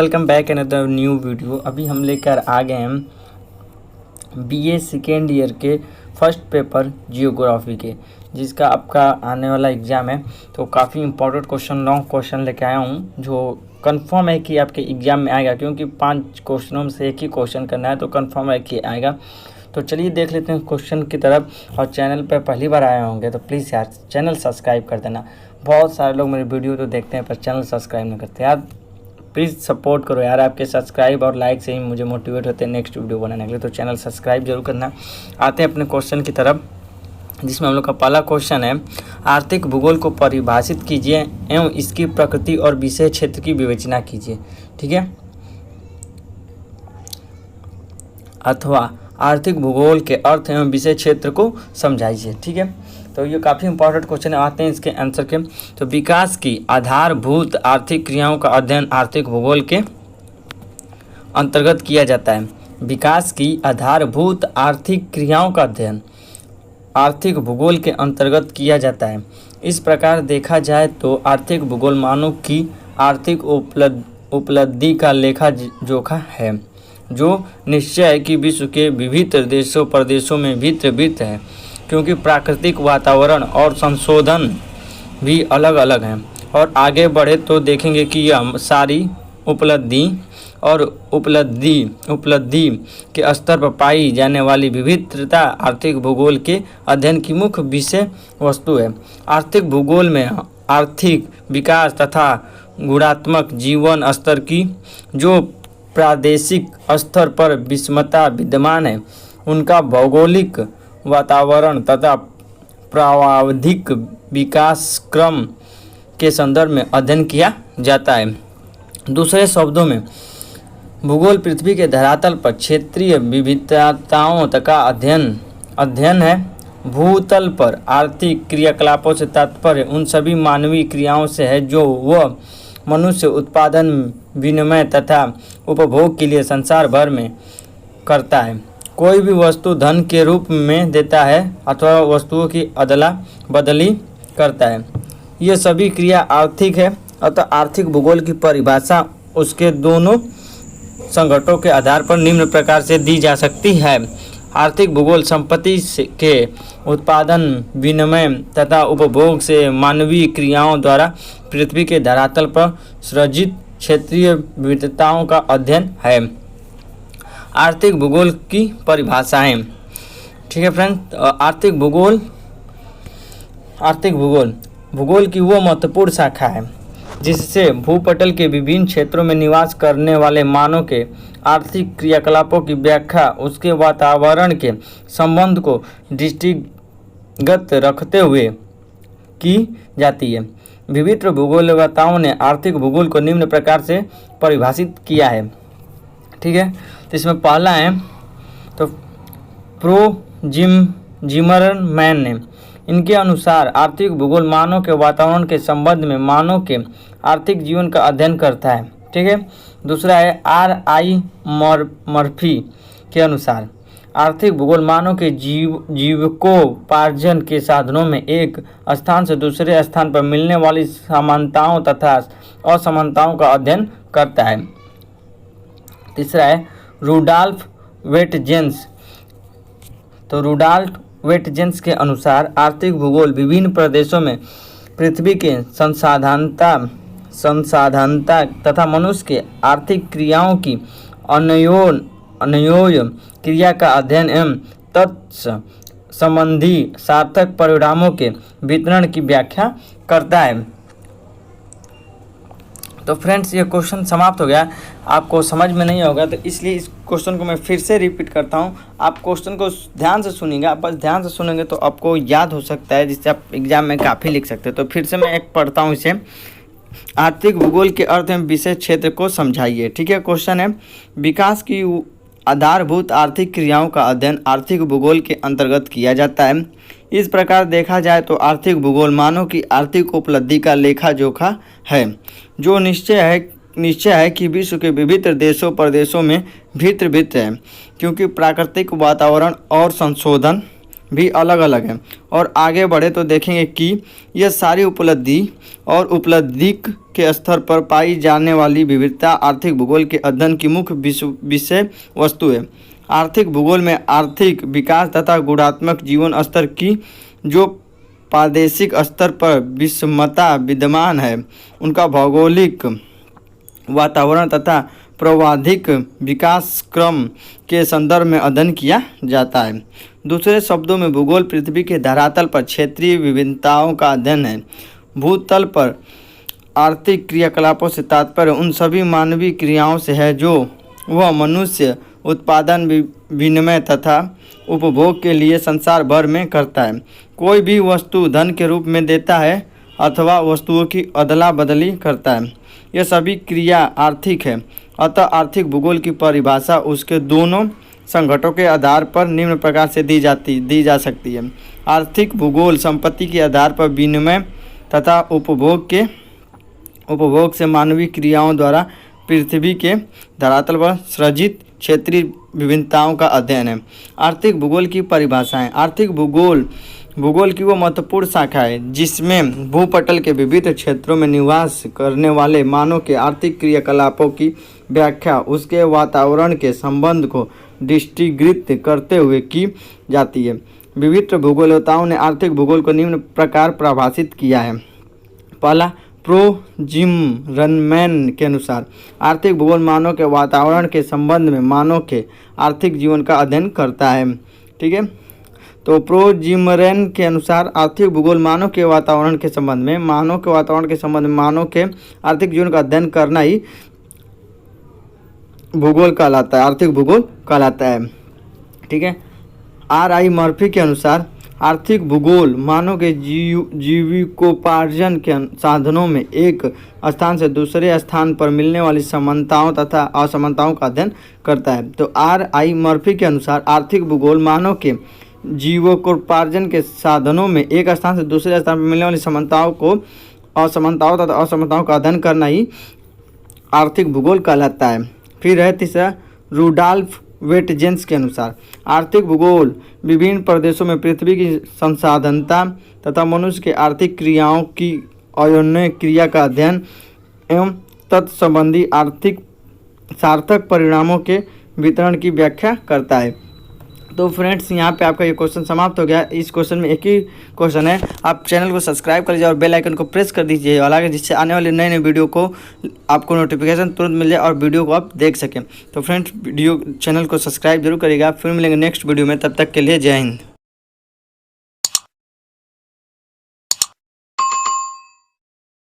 Welcome back another new video. अभी हम लेकर आ गए हैं बीए सेकेंड ईयर के फर्स्ट पेपर जियोग्राफी के, जिसका आपका आने वाला एग्ज़ाम है। तो काफ़ी इंपॉर्टेंट क्वेश्चन, लॉन्ग क्वेश्चन लेके आया हूँ जो कंफर्म है कि आपके एग्ज़ाम में आएगा, क्योंकि 5 क्वेश्चनों में से एक ही क्वेश्चन करना है, तो कंफर्म है कि आएगा। तो चलिए देख लेते हैं क्वेश्चन की तरफ। और चैनल पर पहली बार आए होंगे तो प्लीज़ यार चैनल सब्सक्राइब कर देना। बहुत सारे लोग मेरे वीडियो तो देखते हैं पर चैनल सब्सक्राइब नहीं करते यार, प्लीज़ सपोर्ट करो यार। आपके सब्सक्राइब और लाइक से ही मुझे मोटिवेट होते हैं नेक्स्ट वीडियो बनाने के लिए, तो चैनल सब्सक्राइब जरूर करना। आते हैं अपने क्वेश्चन की तरफ, जिसमें हम लोग का पहला क्वेश्चन है, आर्थिक भूगोल को परिभाषित कीजिए एवं इसकी प्रकृति और विषय क्षेत्र की विवेचना कीजिए। ठीक है, अथवा आर्थिक भूगोल के अर्थ एवं विषय क्षेत्र को समझाइए। ठीक है, तो ये काफ़ी इंपॉर्टेंट क्वेश्चन है। आते हैं इसके आंसर के। तो विकास की आधारभूत आर्थिक क्रियाओं का अध्ययन आर्थिक भूगोल के अंतर्गत किया जाता है। विकास की आधारभूत आर्थिक क्रियाओं का अध्ययन आर्थिक भूगोल के अंतर्गत किया जाता है। इस प्रकार देखा जाए तो आर्थिक भूगोल मानव की आर्थिक उपलब्धि का लेखा जोखा है, जो निश्चय है कि विश्व के विभिन्न देशों प्रदेशों में भिन्न है, क्योंकि प्राकृतिक वातावरण और संशोधन भी अलग अलग हैं। और आगे बढ़े तो देखेंगे कि यह सारी उपलब्धि के स्तर पर पाई जाने वाली विविधता आर्थिक भूगोल के अध्ययन की मुख्य विषय वस्तु है। आर्थिक भूगोल में आर्थिक विकास तथा गुणात्मक जीवन स्तर की जो प्रादेशिक स्तर पर विषमता विद्यमान है, उनका भौगोलिक वातावरण तथा प्रावधिक विकास क्रम के संदर्भ में अध्ययन किया जाता है। दूसरे शब्दों में भूगोल पृथ्वी के धरातल पर क्षेत्रीय विविधताओं का अध्ययन है। भूतल पर आर्थिक क्रियाकलापों से तात्पर्य उन सभी मानवीय क्रियाओं से है जो वह मनुष्य उत्पादन, विनिमय तथा उपभोग के लिए संसार भर में करता है। कोई भी वस्तु धन के रूप में देता है अथवा वस्तुओं की अदला बदली करता है। ये सभी क्रिया आर्थिक है। अतः आर्थिक भूगोल की परिभाषा उसके दोनों संघटकों के आधार पर निम्न प्रकार से दी जा सकती है। आर्थिक भूगोल संपत्ति के उत्पादन, विनिमय तथा उपभोग से मानवीय क्रियाओं द्वारा पृथ्वी के धरातल पर सृजित क्षेत्रीय विविधताओं का अध्ययन है। आर्थिक भूगोल की परिभाषाएं। ठीक है फ्रेंड, आर्थिक भूगोल की वो महत्वपूर्ण शाखा है जिससे भूपटल के विभिन्न क्षेत्रों में निवास करने वाले मानव के आर्थिक क्रियाकलापों की व्याख्या उसके वातावरण के संबंध को दृष्टिगत रखते हुए की जाती है। विभिन्न भूगोलवेताओं ने आर्थिक भूगोल को निम्न प्रकार से परिभाषित किया है। ठीक है, तो इसमें पहला है तो जिमरमैन ने, इनके अनुसार आर्थिक भूगोल मानव के वातावरण के संबंध में मानव के आर्थिक जीवन का अध्ययन करता है। ठीक है, दूसरा है R.I. मर्फी के अनुसार आर्थिक भूगोल मानव के जीविकोपार्जन के साधनों में एक स्थान से दूसरे स्थान पर मिलने वाली समानताओं तथा असमानताओं का अध्ययन करता है। तीसरा है रुडॉल्फ वेटजेंस। तो रुडॉल्फ वेटजेंस के अनुसार आर्थिक भूगोल विभिन्न प्रदेशों में पृथ्वी के संसाधनता तथा मनुष्य के आर्थिक क्रियाओं की अन्योन्य क्रिया का अध्ययन एवं तत्संबंधी सार्थक परिणामों के वितरण की व्याख्या करता है। तो फ्रेंड्स, ये क्वेश्चन समाप्त हो गया। आपको समझ में नहीं होगा तो इसलिए इस क्वेश्चन को मैं फिर से रिपीट करता हूँ। आप क्वेश्चन को ध्यान से सुनिएगा, बस ध्यान से सुनेंगे तो आपको याद हो सकता है, जिससे आप एग्जाम में काफ़ी लिख सकते हैं। तो फिर से मैं एक पढ़ता हूँ इसे। आर्थिक भूगोल के अर्थ एवं विषय क्षेत्र को समझाइए। ठीक है, क्वेश्चन है, विकास की आधारभूत आर्थिक क्रियाओं का अध्ययन आर्थिक भूगोल के अंतर्गत किया जाता है। इस प्रकार देखा जाए तो आर्थिक भूगोल मानव की आर्थिक उपलब्धि का लेखा जोखा है, जो निश्चय है कि विश्व के विभिन्न देशों प्रदेशों में भिन्न है, क्योंकि प्राकृतिक वातावरण और संशोधन भी अलग अलग है। और आगे बढ़े तो देखेंगे कि यह सारी उपलब्धि और उपलब्धि के स्तर पर पाई जाने वाली विविधता आर्थिक भूगोल के अध्ययन की मुख्य विषय वस्तु है। आर्थिक भूगोल में आर्थिक विकास तथा गुणात्मक जीवन स्तर की जो प्रादेशिक स्तर पर विषमता विद्यमान है उनका भौगोलिक वातावरण तथा प्रवाधिक विकास क्रम के संदर्भ में अध्ययन किया जाता है। दूसरे शब्दों में भूगोल पृथ्वी के धरातल पर क्षेत्रीय विभिन्नताओं का अध्ययन है। भूतल पर आर्थिक क्रियाकलापों से तात्पर्य उन सभी मानवीय क्रियाओं से है जो वह मनुष्य उत्पादन विनिमय तथा उपभोग के लिए संसार भर में करता है। कोई भी वस्तु धन के रूप में देता है अथवा वस्तुओं की अदला बदली करता है, यह सभी क्रिया आर्थिक है। अतः आर्थिक भूगोल की परिभाषा उसके दोनों संघटकों के आधार पर निम्न प्रकार से दी जा सकती है। आर्थिक भूगोल संपत्ति के आधार पर विनिमय तथा उपभोग से मानवीय क्रियाओं द्वारा पृथ्वी के धरातल पर सृजित क्षेत्रीय विभिन्नताओं का अध्ययन है। आर्थिक भूगोल की परिभाषाएं। आर्थिक भूगोल की वो महत्वपूर्ण शाखा है जिसमें भूपटल के विविध क्षेत्रों में निवास करने वाले मानव के आर्थिक क्रियाकलापों की व्याख्या उसके वातावरण के संबंध को दृष्टिगत करते हुए की जाती है। विविध भूगोलवेताओं ने आर्थिक भूगोल को निम्न प्रकार परिभाषित किया है। पहला, प्रो जिमरनमैन के अनुसार आर्थिक भूगोल मानव के वातावरण के संबंध में मानव के आर्थिक जीवन का अध्ययन करता है। ठीक है, तो प्रो जिमरन के अनुसार आर्थिक भूगोल मानव के वातावरण के संबंध में मानव के आर्थिक जीवन का अध्ययन करना ही भूगोल कहलाता है, आर्थिक भूगोल कहलाता है। ठीक है, R.I. मर्फी के अनुसार आर्थिक भूगोल मानव के जीविकोपार्जन के साधनों में एक स्थान से दूसरे स्थान पर मिलने वाली समानताओं तथा असमानताओं का अध्ययन करता है। तो R.I. मर्फी के अनुसार आर्थिक भूगोल मानव के जीविकोपार्जन के साधनों में एक स्थान से दूसरे स्थान पर मिलने वाली असमानताओं तथा असमानताओं का अध्ययन करना ही आर्थिक भूगोल कहलाता है। फिर है तीसरा, रूडॉल्फ वेटजेंस के अनुसार आर्थिक भूगोल विभिन्न प्रदेशों में पृथ्वी की संसाधनता तथा मनुष्य के आर्थिक क्रियाओं की अयोन्य क्रिया का अध्ययन एवं तत्संबंधी आर्थिक सार्थक परिणामों के वितरण की व्याख्या करता है। तो फ्रेंड्स, यहाँ पे आपका ये क्वेश्चन समाप्त हो गया। इस क्वेश्चन में एक ही क्वेश्चन है, आप चैनल को सब्सक्राइब कर लीजिए और बेल आइकन को प्रेस कर दीजिए हालांकि जिससे आने वाले नए वीडियो को आपको नोटिफिकेशन तुरंत मिल जाए और वीडियो को आप देख सकें। तो फ्रेंड्स, चैनल को सब्सक्राइब जरूर करिएगा। फिर मिलेंगे नेक्स्ट वीडियो में, तब तक के लिए जय हिंद।